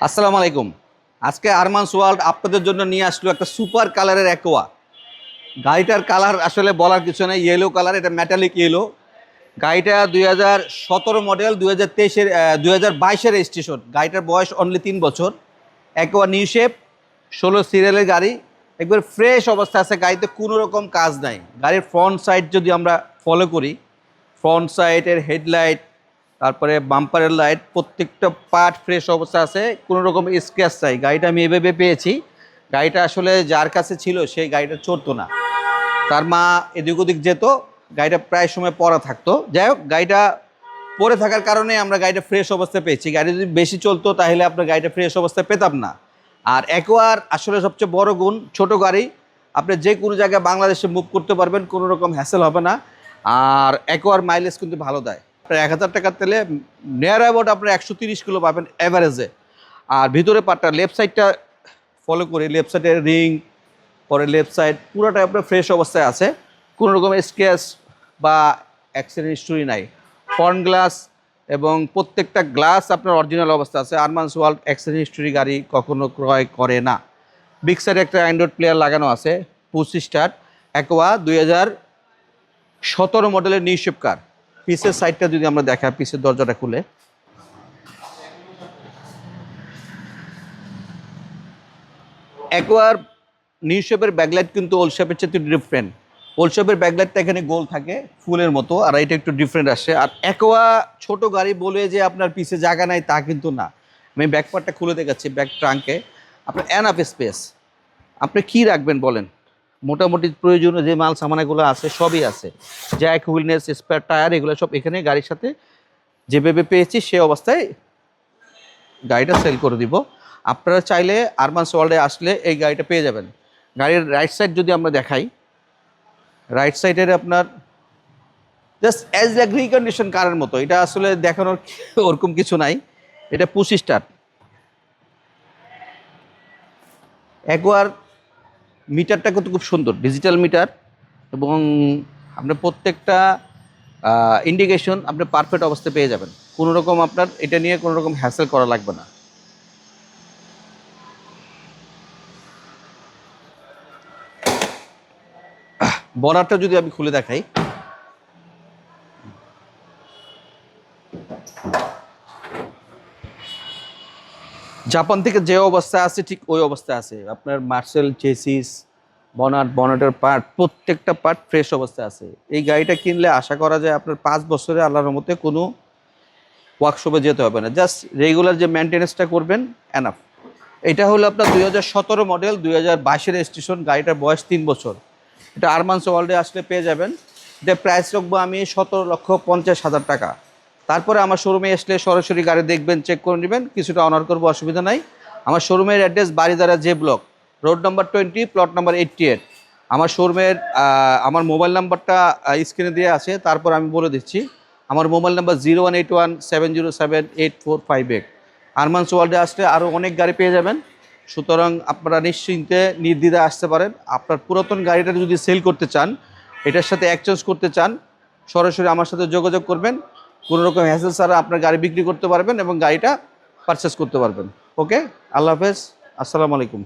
আসসালামু আলাইকুম। আজকে আরমানস ওয়ার্ল্ড আপনাদের জন্য নিয়ে আসলো একটা সুপার কালারের অ্যাকোয়া। গাড়িটার কালার আসলে বলার কিছু নেই, ইয়েলো কালার, এটা মেটালিক ইয়েলো। গাড়িটা 2017 মডেল, 2023-এর 2022-এর রেজিস্ট্রেশন। গাড়িটার বয়স অনলি 3 বছর। অ্যাকোয়া নিউ শেপ, 16 সিরিয়ালের গাড়ি, একবার ফ্রেশ অবস্থা আছে। গাড়িতে কোনো রকম কাজ নাই। গাড়ির ফ্রন্ট সাইড যদি আমরা ফলো করি, ফ্রন্ট সাইডের হেডলাইট, তারপরে বাম্পারের লাইট, প্রত্যেকটা পার্ট ফ্রেশ অবস্থা আছে, কোনো রকম স্ক্র্যাচ চাই। গাড়িটা আমি এভাবে পেয়েছি। গাড়িটা আসলে যার কাছে ছিল সেই গাড়িটা চড়তো না, তার মা এদিক ওদিক যেত, গাড়িটা প্রায় সময় পড়া থাকতো। যাই হোক, গাড়িটা পড়ে থাকার কারণে আমরা গাড়িটা ফ্রেশ অবস্থায় পেয়েছি। গাড়ি যদি বেশি চলতো তাহলে আপনার গাড়িটা ফ্রেশ অবস্থায় পেতাম না। আর অ্যাকোয়ার আসলে সবচেয়ে বড় গুণ, ছোট গাড়ি, আপনি যে কোনো জায়গায় বাংলাদেশে মুভ করতে পারবেন, কোনো রকম হ্যাসেল হবে না। আর অ্যাকোয়ার মাইলেজ কিন্তু ভালো দেয়। আপনার 1000 টাকার তেলে নিয়ার অ্যাবাউট আপনার 130 কিলো পাবেন অ্যাভারেজে। আর ভিতরে পার্টটা লেফট সাইডটা ফলো করি, লেফট সাইডের রিং, পরে লেফট সাইড পুরোটা আপনার ফ্রেশ অবস্থায় আছে, কোনো রকম স্ক্র্যাচ বা অ্যাক্সিডেন্ট হিস্টোরি নাই। ফ্রন্ট গ্লাস এবং প্রত্যেকটা গ্লাস আপনার অরিজিনাল অবস্থা আছে। আরমানস ওয়ার্ল্ড অ্যাক্সিডেন্ট হিস্টোরি গাড়ি কখনো ক্রয় করে না। বিগ সাইডে একটা অ্যান্ড্রয়েড প্লেয়ার লাগানো আছে, পুশ স্টার্ট। অ্যাকোয়া 2017 মডেলের নিউ শেপ কার। পিসের সাইডটা যদি আমরা দেখা, পিসের দরজাটা খুলে, অ্যাকোয়ার নিউ শেপের ব্যাকলাইট কিন্তু ওল্ড শেপের চেয়ে ডিফারেন্ট। ওল্ড শেপের ব্যাকলাইটটা এখানে গোল থাকে ফুলের মতো, আর এটা একটু ডিফারেন্ট আসে। আর অ্যাকোয়া ছোট গাড়ি বলে যে আপনার পিছে জায়গা নাই তা কিন্তু না। আমি ব্যাক পার্টটা খুলে দেখাচ্ছি। ব্যাক ট্রাঙ্কে আপনার এনাফ স্পেস। আপনি কি রাখবেন বলেন? মোটামুটি প্রয়োজনীয় যে মাল সামানাগুলো আছে সবই আছে। জ্যাক, হুইলনেস, স্পেয়ার টায়ার, এগুলো সব এখানে গাড়ির সাথে যেভাবে পেয়েছি সে অবস্থায় গাড়িটা সেল করে দিব। আপনারা চাইলে আরমানস ওয়ার্ল্ডে আসলে এই গাড়িটা পেয়ে যাবেন। গাড়ির রাইট সাইড যদি আমরা দেখাই, রাইট সাইডের আপনার জাস্ট অ্যাজ লাইক রিকন্ডিশন কারের মতো, এটা আসলে দেখানোর ওরকম কিছু নাই। এটা পুশ স্টার্ট। অ্যাকোয়ার মিটারটা কিন্তু খুব সুন্দর, ডিজিটাল মিটার, এবং আপনার প্রত্যেকটা ইন্ডিকেশন আপনি পারফেক্ট অবস্থায় পেয়ে যাবেন। কোনো রকম আপনার এটা নিয়ে কোনো রকম হ্যাসেল করা লাগবে না। বনারটা যদি আমি খুলে দেখাই, জাপান থেকে যে অবস্থা আছে ঠিক ওই অবস্থায় আছে। আপনার মার্সেল, চেসিস, বনাটের পার্ট, প্রত্যেকটা পার্ট ফ্রেশ অবস্থায় আছে। এই গাড়িটা কিনলে আশা করা যায় আপনার 5 বছরে আল্লাহর মতে কোনো ওয়ার্কশপে যেতে হবে না। জাস্ট রেগুলার যে মেনটেন্যান্সটা করবেন, এনাফ। এটা হলো আপনার 2017 মডেল, 2022-এর রেজিস্ট্রেশন। গাড়িটার বয়স 3 বছর। এটা আরমানস ওয়ার্ল্ডে আসলে পেয়ে যাবেন। এটা প্রাইস রাখবো আমি 17,50,000 টাকা। তারপরে আমার শোরুমে আসলে সরাসরি গাড়ি দেখবেন, চেক করে নেবেন, কিছুটা অনার করবো, অসুবিধা নাই। আমার শোরুমের address Baridhara J block, road number 20, plot number 88। আমার শোরুমের আমার মোবাইল নাম্বারটা স্ক্রিনে দিয়ে আছে, তারপর আমি বলে দিচ্ছি। আমার মোবাইল নাম্বার 0181-707-8458। আরমানস ওয়ার্ল্ডে আসলে আরও অনেক গাড়ি পেয়ে যাবেন। সুতরাং আপনারা নিশ্চিন্তে নির্দ্বিধায় আসতে পারেন। আপনার পুরাতন গাড়িটা যদি সেল করতে চান, এটার সাথে এক্সচেঞ্জ করতে চান, সরাসরি আমার সাথে যোগাযোগ করবেন। কোনো রকম হ্যাসেল ছাড়া আপনার গাড়ি বিক্রি করতে পারবেন এবং গাড়িটা পারচেস করতে পারবেন। ওকে, আল্লাহ হাফেজ, আসসালামু আলাইকুম।